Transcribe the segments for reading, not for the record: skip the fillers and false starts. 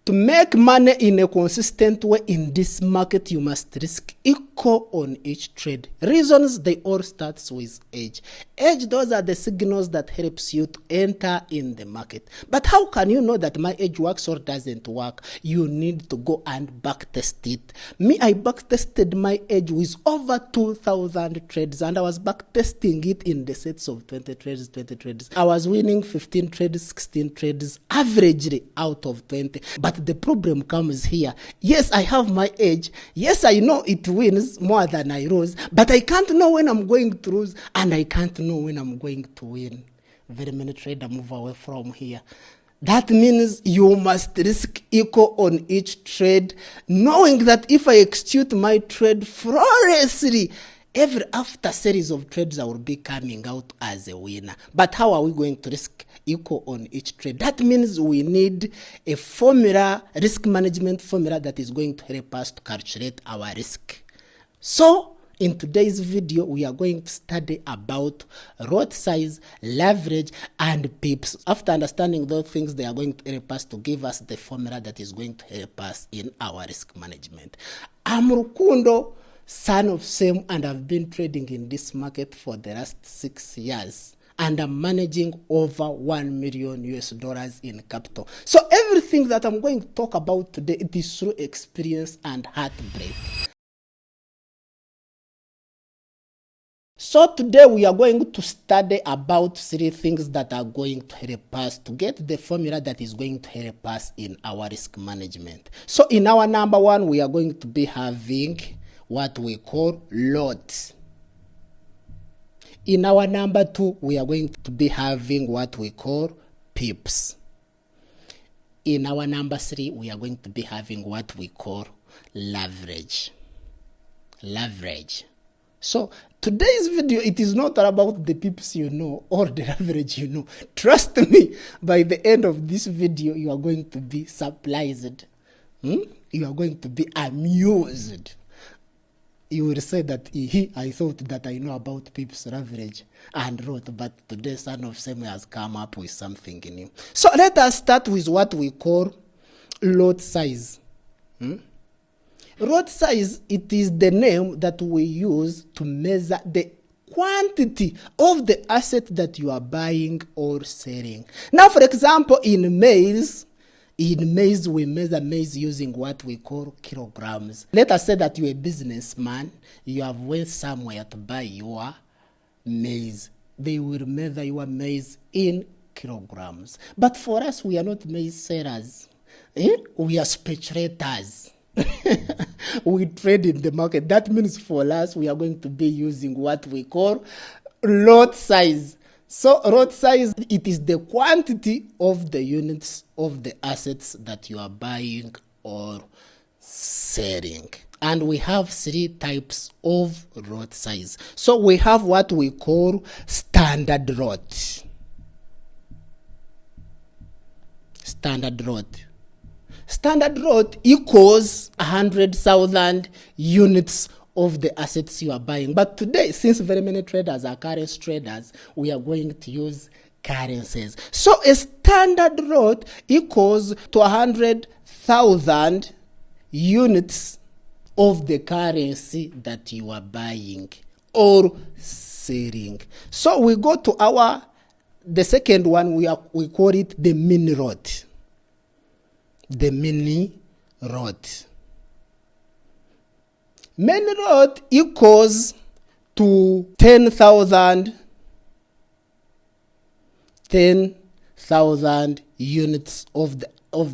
To make money in a consistent way in this market, you must risk equal on each trade. Reasons, they all start with age. Age, those are the signals that helps you to enter in the market. But how can you know that my age works or doesn't work? You need to go and back test it. Me, I back tested my age with over 2,000 trades, and I was back testing it in the sets of 20 trades. I was winning 15 trades, 16 trades, averagely out of 20. But the problem comes here. Yes, I have my age. Yes, I know it wins more than I lose, but I can't know when I'm going to lose, and I can't know when I'm going to win. Very many traders move away from here. That means you must risk equal on each trade, knowing that if I execute my trade flawlessly, every after series of trades I will be coming out as a winner. But how are we going to risk equal on each trade? That means we need a formula, risk management formula, that is going to help us to calculate our risk. So in today's video, we are going to study about lot size, leverage, and pips. After understanding those things, they are going to help us to give us the formula that is going to help us in our risk management. I'm Rukundo, son of Sam, and I've been trading in this market for the last 6 years. And I'm managing over $1 million US in capital. So everything that I'm going to talk about today, it is through experience and heartbreak. So today we are going to study about 3 things that are going to help us to get the formula that is going to help us in our risk management. So in our number 1, we are going to be having what we call lot. In our number 2, we are going to be having what we call pips. In our number 3, we are going to be having what we call leverage. So today's video, it is not about the pips you know or the leverage you know. Trust me, by the end of this video, you are going to be surprised. You are going to be amused. You will say that I thought that I know about pips, leverage, and lot, but today son of Sam has come up with something new. So let us start with what we call lot size. Lot size, it is the name that we use to measure the quantity of the asset that you are buying or selling. Now, for example, in maize, we measure maize using what we call kilograms. Let us say that you're a businessman, you have went somewhere to buy your maize. They will measure your maize in kilograms. But for us, we are not maize sellers. We are speculators. We trade in the market. That means for us, we are going to be using what we call lot size. So lot size, it is the quantity of the units of the assets that you are buying or selling. And we have 3 types of lot size. So we have what we call standard lot. Standard lot equals 100,000 units of the assets you are buying. But today, since very many traders are currency traders, we are going to use currencies. So a standard lot equals to 100,000 units of the currency that you are buying or selling. So we go to the second one, we call it the mini lot. The mini lot. Mini lot equals to 10,000 units of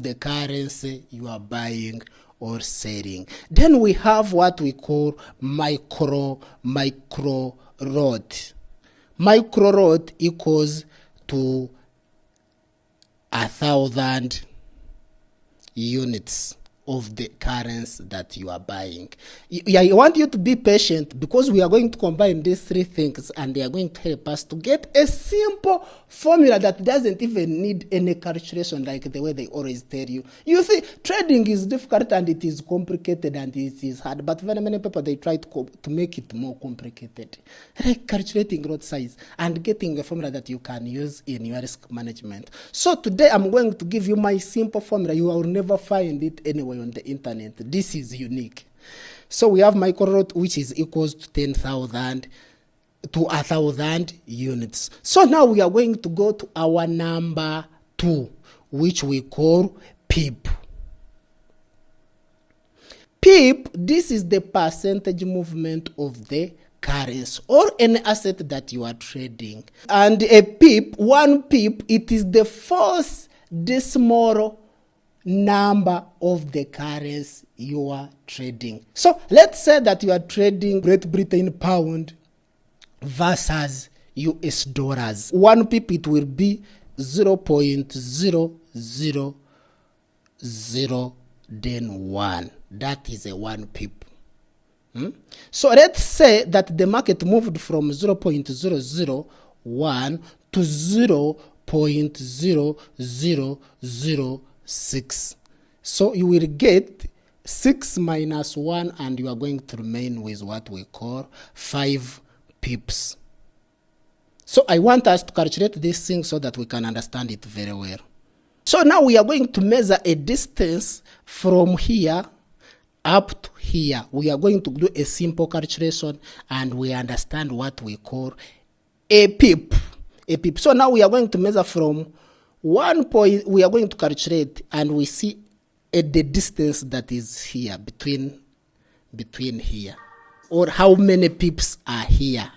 the currency you are buying or selling. Then we have what we call micro lot. Micro lot equals to 1,000 units of the currency that you are buying. I want you to be patient because we are going to combine these three things and they are going to help us to get a simple formula that doesn't even need any calculation like the way they always tell you. You see, trading is difficult and it is complicated and it is hard, but very many people, they try to make it more complicated. Like calculating lot size and getting a formula that you can use in your risk management. So today I'm going to give you my simple formula. You will never find it anywhere on the internet. This is unique. So we have micro lot, which is equals to 10,000 to 1,000 units. So now we are going to go to our number 2, which we call PIP. PIP, this is the percentage movement of the currency or any asset that you are trading. And a PIP, 1 PIP, it is the first decimal number of the currency you are trading. So let's say that you are trading Great Britain pound versus US dollars. 1 pip, it will be 0.0001, then 1. That is a 1 pip. So let's say that the market moved from 0.001 to 0.0006. So you will get 6 minus 1 and you are going to remain with what we call 5 pips. So I want us to calculate this thing so that we can understand it very well. So now we are going to measure a distance from here up to here. We are going to do a simple calculation and we understand what we call a pip. A pip. So now we are going to measure from 1 point, we are going to calculate and we see the distance that is here between here, or how many pips are here.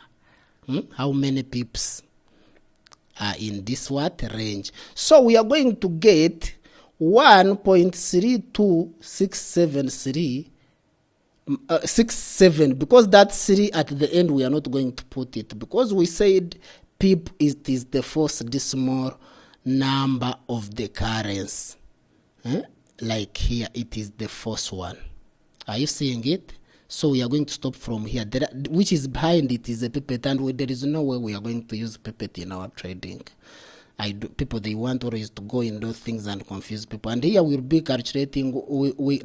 How many pips are in this what range? So we are going to get 1.32673 because that 3 at the end we are not going to put it because we said pip is the first decimal number of the currency. Like here it is the first one. Are you seeing it? So we are going to stop from here. Which is behind it is a pipet, and there is no way we are going to use pipet in our trading. People, they want always to go in those things and confuse people. And here we'll be calculating. We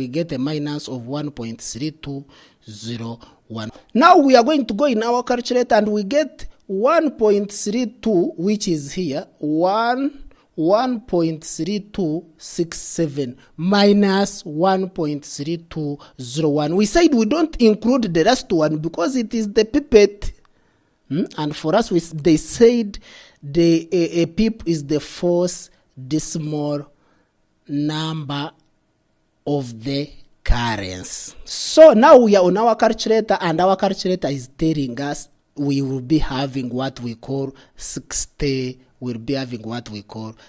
get a minus of 1.3201. Now we are going to go in our calculator and we get 1.32, which is here 1.3267 minus 1.3201. We said we don't include the last one because it is the pipet. And for us, they said a pip is the first decimal number of the currency. So now we are on our calculator and our calculator is telling us we will be having what we call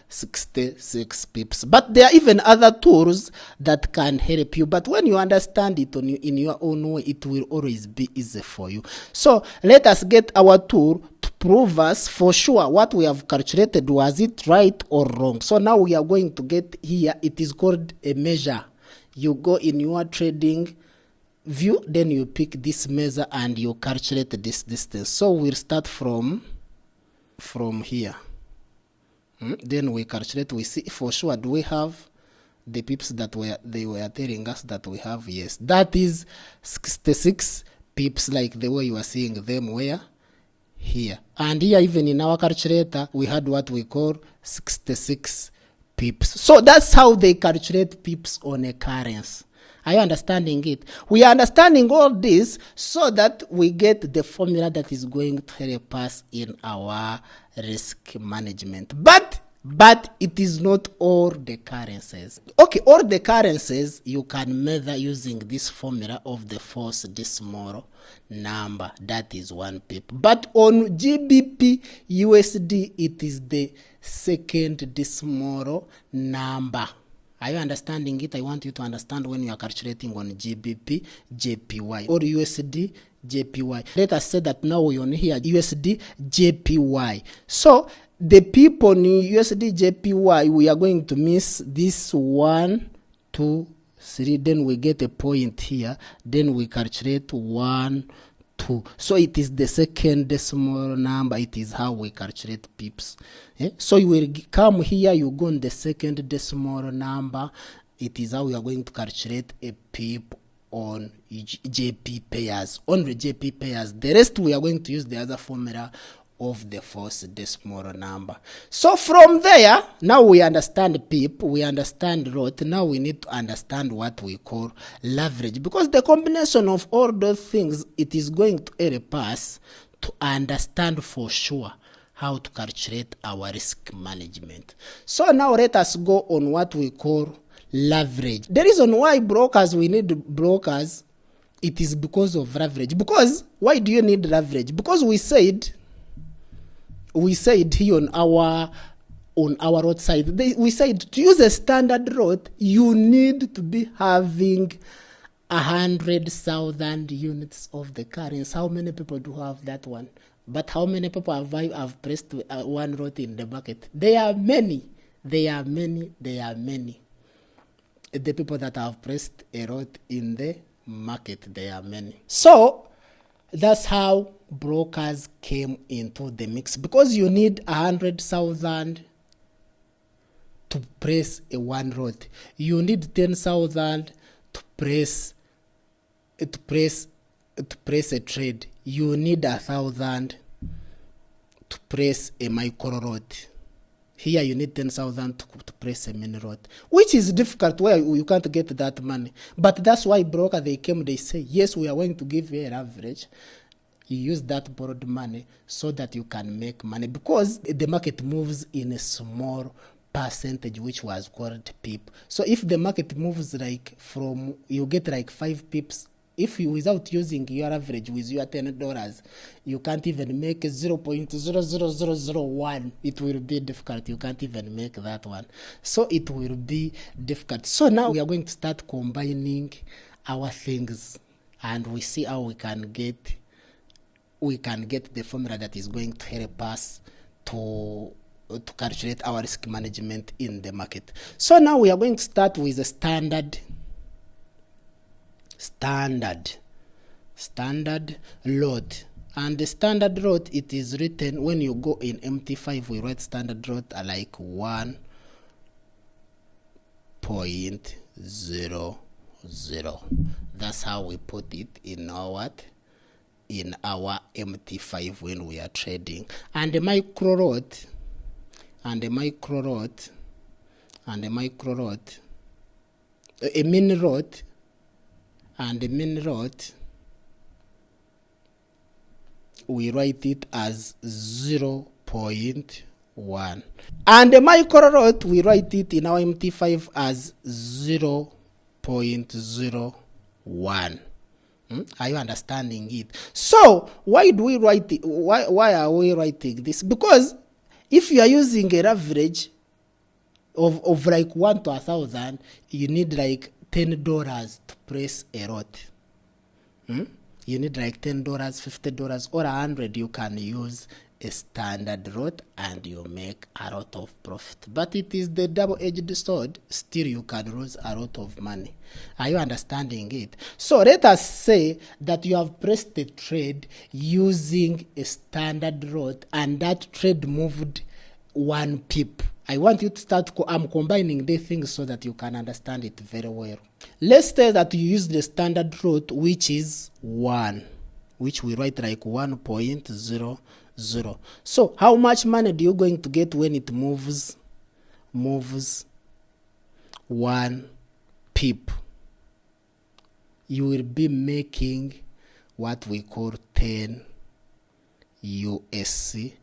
66 pips. But there are even other tools that can help you. But when you understand it in your own way, it will always be easy for you. So let us get our tool to prove us for sure what we have calculated. Was it right or wrong? So now we are going to get here. It is called a measure. You go in your trading view, then you pick this measure and you calculate this distance. So we'll start from here. Then we calculate, we see for sure, do we have the pips that they were telling us that we have? Yes, that is 66 pips, like the way you are seeing them where here. And here even in our calculator we had what we call 66 pips. So that's how they calculate pips on a currency. Are you understanding it? We are understanding all this so that we get the formula that is going to help us in our risk management. But it is not all the currencies. Okay, all the currencies you can measure using this formula of the first decimal number, that is 1 pip. But on GBP USD, it is the second decimal number. Are you understanding it? I want you to understand when you are calculating on GBP, JPY, or USD, JPY. Let us say that now we only here USD, JPY. So the people in USD, JPY, we are going to miss this 1, 2, 3, then we get a point here, then we calculate 1, 2. So it is the second decimal number. It is how we calculate pips. So you will come here, you go on the second decimal number. It is how we are going to calculate a pip on JP pairs, only JP pairs. The rest we are going to use the other formula of the first decimal number. So from there, now we understand pip, we understand ROT. Now we need to understand what we call leverage, because the combination of all those things, it is going to help us to understand for sure how to calculate our risk management. So now let us go on what we call leverage. The reason why we need brokers, it is because of leverage. Because why do you need leverage? Because we said here on our roadside, we said to use a standard road, you need to be having 100,000 units of the currency. How many people do have that one? But how many people have pressed one road in the market? There are many. The people that have pressed a road in the market, there are many. So that's how brokers came into the mix, because you need 100,000 to press a one road. You need 10,000 to press a trade. You need 1,000 to press a micro road. Here you need 10,000 to press a mini road, which is difficult where you can't get that money. But that's why broker, they came, they say, yes, we are going to give you an average. You use that borrowed money so that you can make money, because the market moves in a small percentage, which was called pip. So if the market moves like you get like 5 pips, if you, without using your average with your $10, you can't even make 0.00001. It will be difficult. You can't even make that one. So it will be difficult. So now we are going to start combining our things, and we see how we can get the formula that is going to help us to calculate our risk management in the market. So now we are going to start with a standard load. And the standard load, it is written, when you go in MT5, we write standard load like 1.00. That's how we put it in our MT5 when we are trading. And the micro load, a mini load, and the mini load, we write it as 0.1. And the micro load, we write it in our MT5 as 0.01. Are you understanding it? So why do we write it? Why are we writing this? Because if you are using an average of like 1 to 1,000, you need like $10 to press a lot. You need like $10, $50, or 100. You can use a standard lot and you make a lot of profit. But it is the double-edged sword. Still, you can lose a lot of money. Are you understanding it? So let us say that you have pressed a trade using a standard lot, and that trade moved 1 pip. I want you to start, I'm combining the things so that you can understand it very well. Let's say that you use the standard lot, which is 1, which we write like 1.00. So how much money do you going to get when it moves 1 pip? You will be making what we call 10 USD.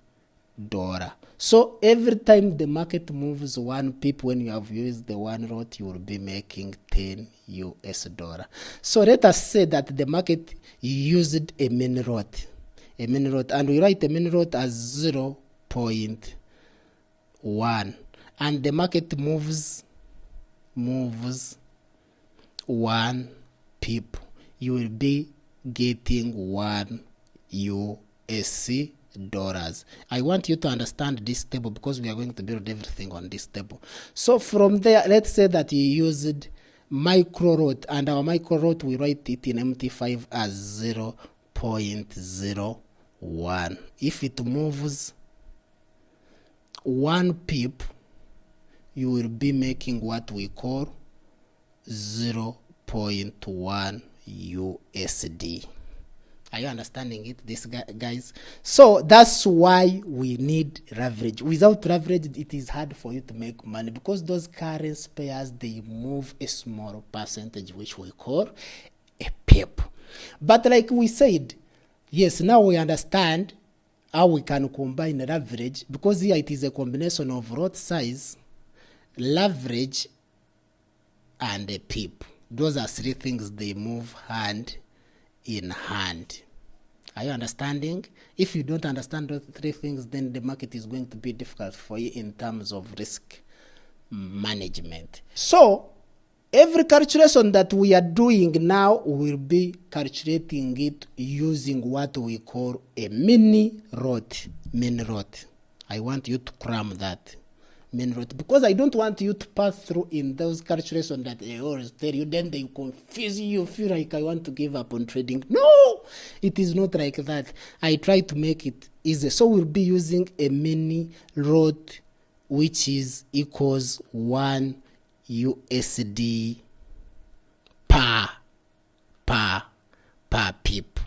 So every time the market moves 1 pip, when you have used the one lot, you will be making 10 USD. So let us say that the market used a mini lot, and we write a mini lot as 0.1, and the market moves 1 pip. You will be getting 1 USD. I want you to understand this table, because we are going to build everything on this table. So from there, let's say that you used micro lot, and our micro lot we write it in MT5 as 0.01. If it moves 1 pip, you will be making what we call 0.1 USD. Are you understanding it, this guys? So that's why we need leverage. Without leverage, it is hard for you to make money, because those currency pairs, they move a small percentage, which we call a pip. But like we said, yes, now we understand how we can combine leverage, because here it is a combination of lot size, leverage, and a pip. Those are 3 things, they move hand in hand. Are you understanding? If you don't understand those 3 things, then the market is going to be difficult for you in terms of risk management. So every calculation that we are doing now, will be calculating it using what we call a mini lot. I want you to cram that. Because I don't want you to pass through in those calculations that they always tell you, then they confuse you, feel like I want to give up on trading. No, it is not like that. I try to make it easy. So we'll be using a mini lot, which is equals 1 USD per pip.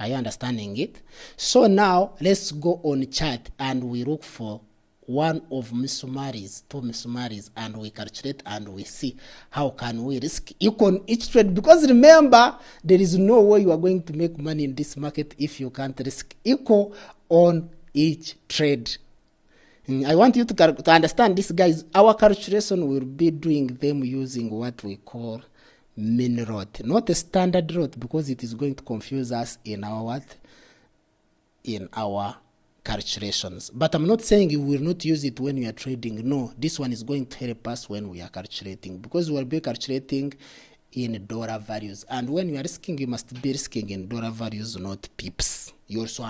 Are you understanding it? So now let's go on chart and we look for one of missumaries, 2 missumaries, and we calculate and we see how can we risk equal on each trade. Because remember, there is no way you are going to make money in this market if you can't risk equal on each trade. I want you to understand this, guys. Our calculation will be doing them using what we call mini lot, not a standard lot, because it is going to confuse us in our what? In our calculations. But I'm not saying you will not use it when you are trading. No, this one is going to help us when we are calculating, because we will be calculating in dollar values, and when you are risking, you must be risking in dollar values, not pips. You also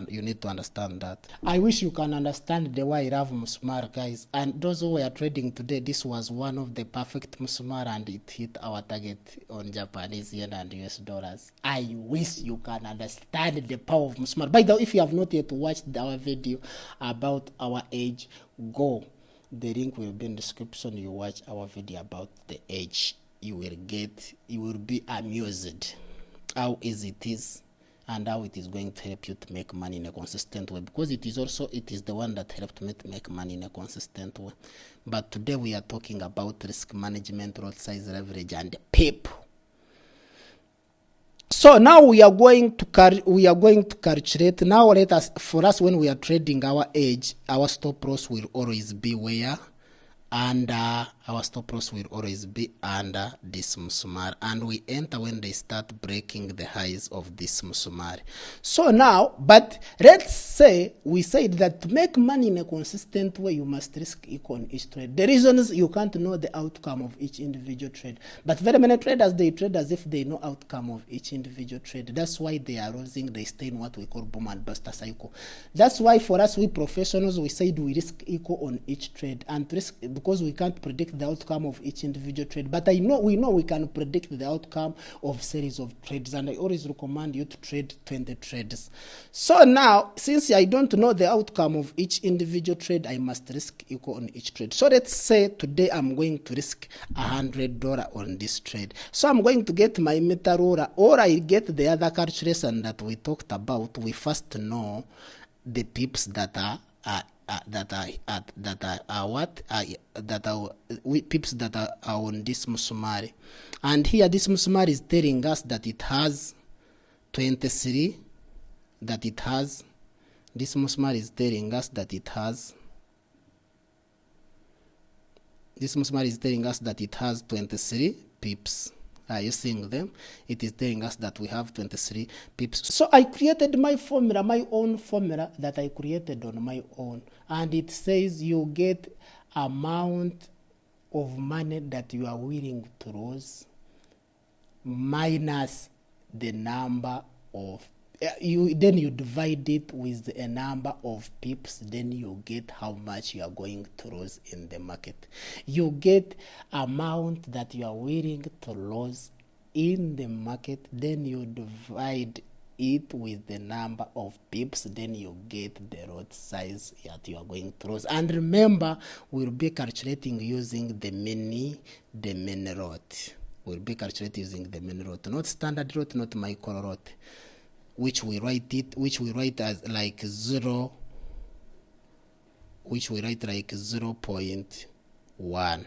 you need to understand that. I wish you can understand the why I love Musumar, guys. And those who were trading today, this was one of the perfect Musumar, and it hit our target on Japanese yen and US dollars. I wish you can understand the power of Musumar. By the way, if you have not yet watched our video about our age, go. The link will be in the description. You watch our video about the age. You will be amused how easy it is and how it is going to help you to make money in a consistent way, because it is the one that helped me to make money in a consistent way. But today we are talking about risk management, lot size, leverage, and pip. So now we are going to calculate. Now for us, when we are trading our age, our stop loss will always be where? Under our stop loss will always be under this musumari, and we enter when they start breaking the highs of this musumari. So now, but let's say we said that to make money in a consistent way, you must risk equal on each trade. The reason is you can't know the outcome of each individual trade, but very many traders, they trade as if they know outcome of each individual trade. That's why they are losing. They stay in what we call boom and bust cycle. That's why for us, we professionals, we said we risk equal on each trade, and risk because we can't predict the outcome of each individual trade. But we know we can predict the outcome of series of trades, and I always recommend you to trade 20 trades. So now, since I don't know the outcome of each individual trade, I must risk equal on each trade. So let's say today I'm going to risk $100 on this trade. So I'm going to get my meta ruler, or I get the other calculation that we talked about. We first know the pips that are pips that are on this musumari, and here this musumari is telling us that it has 23. This musumari is telling us that it has. This musumari is telling us that it has 23 pips. Are you seeing them? It is telling us that we have 23 pips. So I created my formula, my own formula that I created on my own. And it says you get amount of money that you are willing to lose minus the number of you divide it with a number of pips, then you get how much you are going to lose in the market. You get amount that you are willing to lose in the market, then you divide it with the number of pips, then you get the lot size that you are going to lose. And remember, we'll be calculating using the mini lot. We'll be calculating using the mini lot, not standard lot, not micro lot, which we write as like 0, which we write like 0.1.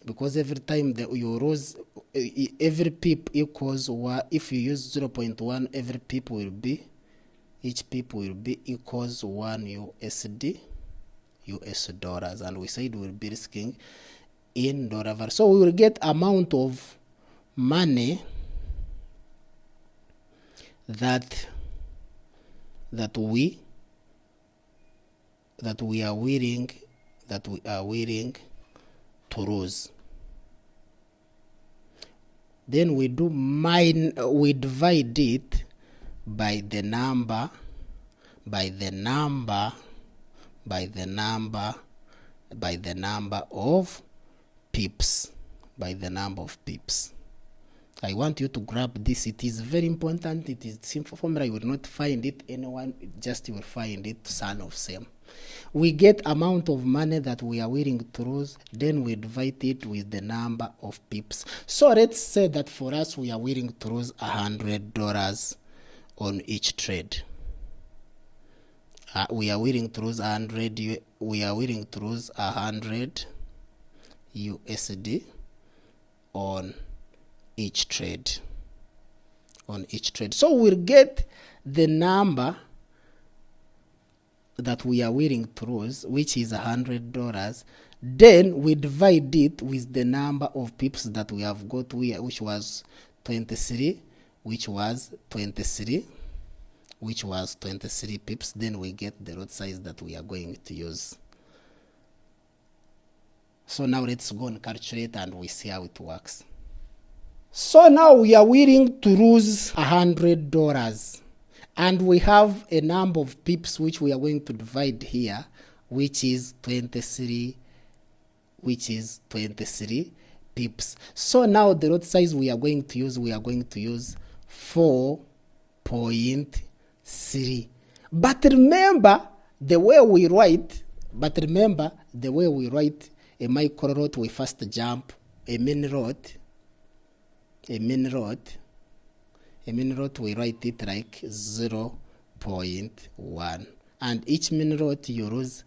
Because every time that you lose, every pip equals 1. If you use 0.1, every pip will be, each pip will be equals 1 US dollars, and we said we'll be risking in dollar value. So we will get amount of money that we are willing to lose. Then we divide it by the number of pips. I want you to grab this. It is very important. It is simple formula. You will not find it anyone, just you will find it son of same. We get amount of money that we are willing to lose, then we divide it with the number of pips. So let's say that for us we are willing to lose $100 on each trade. We are willing to lose 100. We are willing to lose 100 USD on each trade. So we'll get the number that we are willing to lose, which is $100. Then we divide it with the number of pips that we have got, which was 23 pips. Then we get the lot size that we are going to use. So now let's go and calculate and we see how it works. So now we are willing to lose $100. And we have a number of pips which we are going to divide here, which is 23 pips. So now the lot size we are going to use 4.3. But remember the way we write a micro lot, we first jump a mini lot. A mini lot, we write it like 0.1. And each mini lot you lose,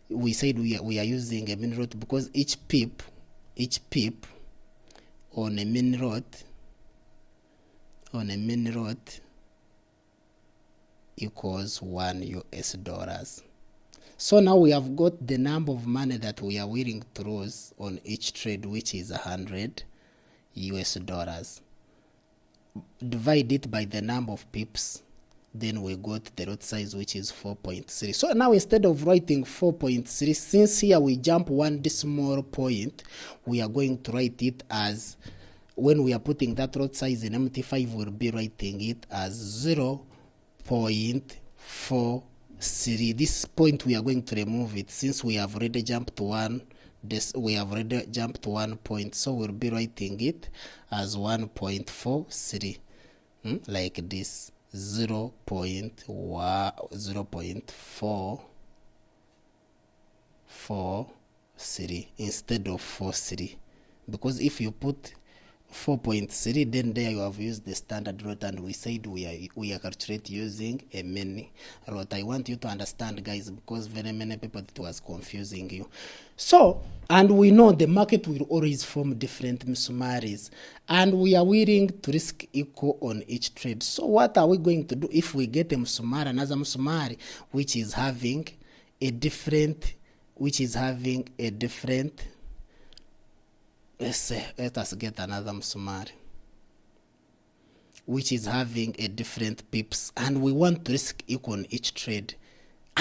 we said we are using a mini lot because each pip on a mini lot equals $1. So now we have got the number of money that we are willing to lose on each trade, which is $100. Divide it by the number of pips, then we got the lot size, which is 4.3. So now instead of writing 4.3, since here we jump one decimal point, we are going to write it as, when we are putting that lot size in MT5, we'll be writing it as 0.43. This point we are going to remove it since we have already jumped to one. We have already jumped to 1 point, so we'll be writing it as 1.43, like this, 0.443 instead of 43, because if you put 4.3, then there you have used the standard lot, and we said we are calculating using a mini lot. I want you to understand, guys, because very many people it was confusing you. So, and we know the market will always form different msumaris, and we are willing to risk equal on each trade. So what are we going to do if we get a msumari, another msumari which is having a different let us get another msumari which is having a different pips, and we want to risk equal on each trade,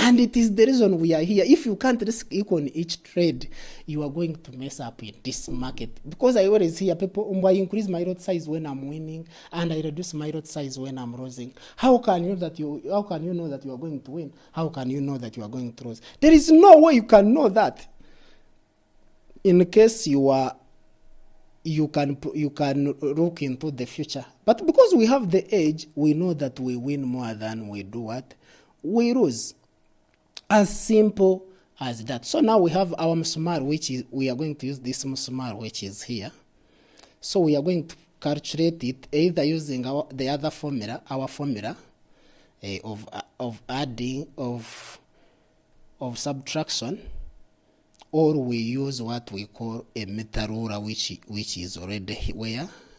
And it is the reason we are here. If you can't risk equal on each trade, you are going to mess up in this market. Because I always hear people, I increase my lot size when I'm winning, and I reduce my lot size when I'm losing. How can you know that you are going to win? How can you know that you are going to lose? There is no way you can know that. In case you can look into the future. But because we have the edge, we know that we win more than we do what? We lose. As simple as that. So now we have our msumari, which is, we are going to use this msumari, which is here. So we are going to calculate it either using our formula of adding, of subtraction, or we use what we call a meter ruler, which is already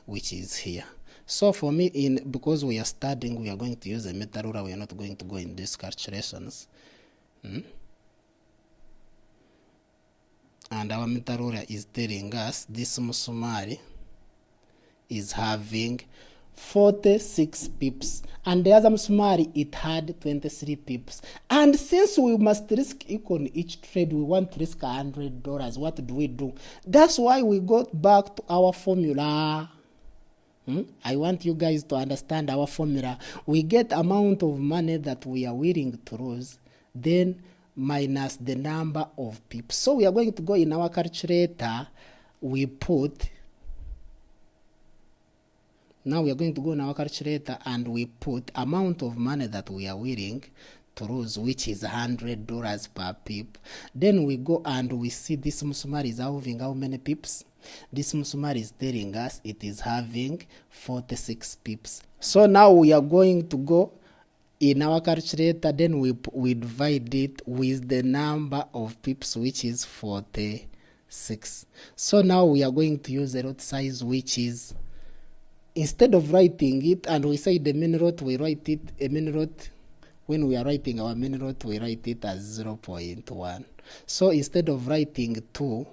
which is here. So for me, because we are studying, we are going to use a meter ruler. We are not going to go in these calculations. And our meter ruler is telling us this msumari is having 46 pips, and the other msumari, it had 23 pips. And since we must risk equal on each trade, we want to risk $100. What do? That's why we got back to our formula. I want you guys to understand our formula. We get amount of money that we are willing to lose, then minus the number of pips. So we are going to go in our calculator. Now we are going to go in our calculator and we put amount of money that we are willing to lose, which is $100 per pip. Then we go and we see this msumari is having how many pips? This msumari is telling us it is having 46 pips. So now we are going to go in our calculator, then we divide it with the number of pips, which is 46. So now we are going to use a lot size, which is, instead of writing it, and we say the main lot, we write it, a main lot, when we are writing our main lot, we write it as 0.1. So instead of writing 2,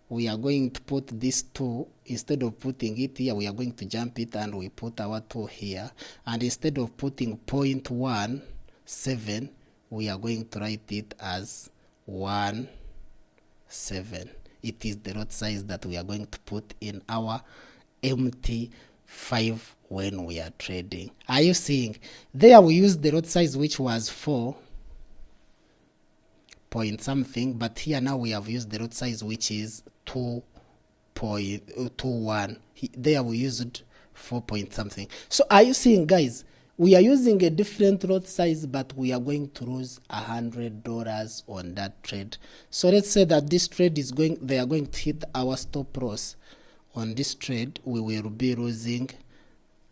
we are going to put this 2, instead of putting it here, we are going to jump it and we put our 2 here. And instead of putting 0.17, we are going to write it as 1.7. It is the lot size that we are going to put in our MT5 when we are trading. Are you seeing? There we used the lot size, which was 4 point something, but here now we have used the lot size, which is 2.21. There we used 4 point something. So are you seeing, guys? We are using a different lot size, but we are going to lose $100 on that trade. So let's say that this trade is going, they are going to hit our stop loss. On this trade, we will be losing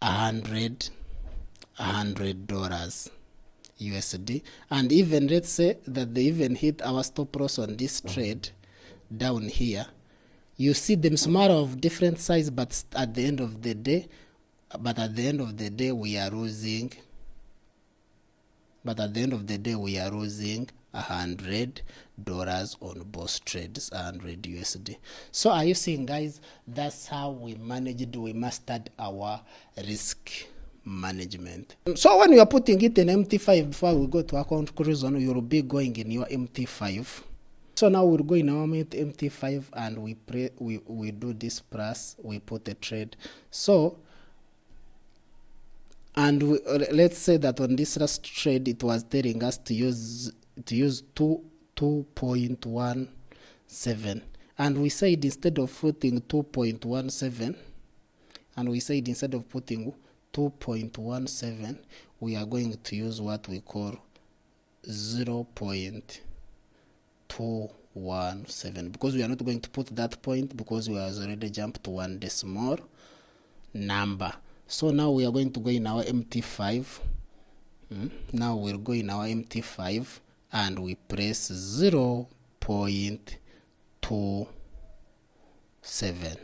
$100 USD. And even let's say that they even hit our stop loss on this trade down here. You see the msumari of different size, but at the end of the day, we are losing. But at the end of the day, we are losing $100 on both trades, 100 USD. So are you seeing, guys? That's how we mastered our risk management. So when you are putting it in MT5, before we go to our conclusion, you will be going in your MT5. So now we'll go in our MT5 and we do this plus, we put a trade. So, and let's say that on this last trade, it was telling us to use 2.17, and we said instead of putting 2.17, and we said instead of putting 2.17, we are going to use what we call 0.217, because we are not going to put that point because we have already jumped to one decimal number. So now we are going to go in our MT5. Now we'll go in our MT5 and we press 0.27.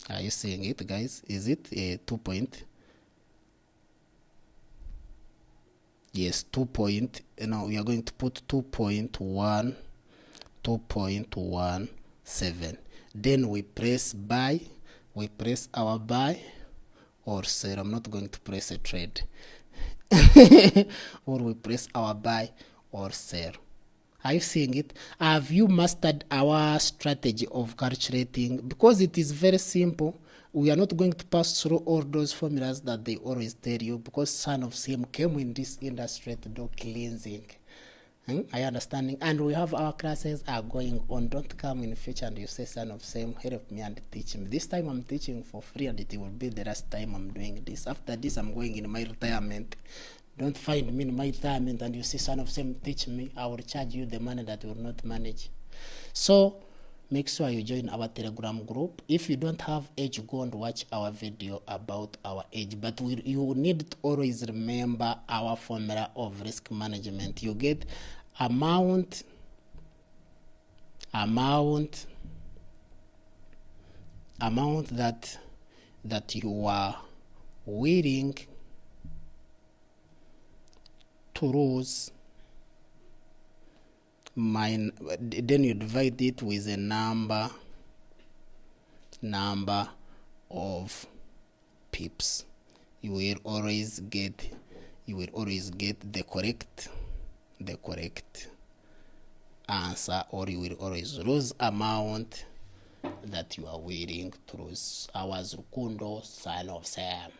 Are you seeing it, guys? Is it a 2 point? Yes, 2 point. Now we are going to put 2.17. Then we press buy. We press our buy or sell. I'm not going to press a trade. Or we press our buy or sell. Are you seeing it? Have you mastered our strategy of calculating? Because it is very simple. We are not going to pass through all those formulas that they always tell you, because Son of Sam came in this industry to do cleansing. Are you understanding? And we have our classes are going on. Don't come in future and you say, Son of Sam, help me and teach me. This time I'm teaching for free, and it will be the last time I'm doing this. After this, I'm going in my retirement. Don't find me in my retirement and you say, Son of Sam, teach me. I will charge you the money that will not manage. So make sure you join our Telegram group. If you don't have Edge, go and watch our video about our Edge. But you need to always remember our formula of risk management. You get amount that you are willing to lose, then you divide it with a number of pips. You will always get the correct answer, or you will always lose amount that you are willing to lose. I was Rukundo, Son of Sam.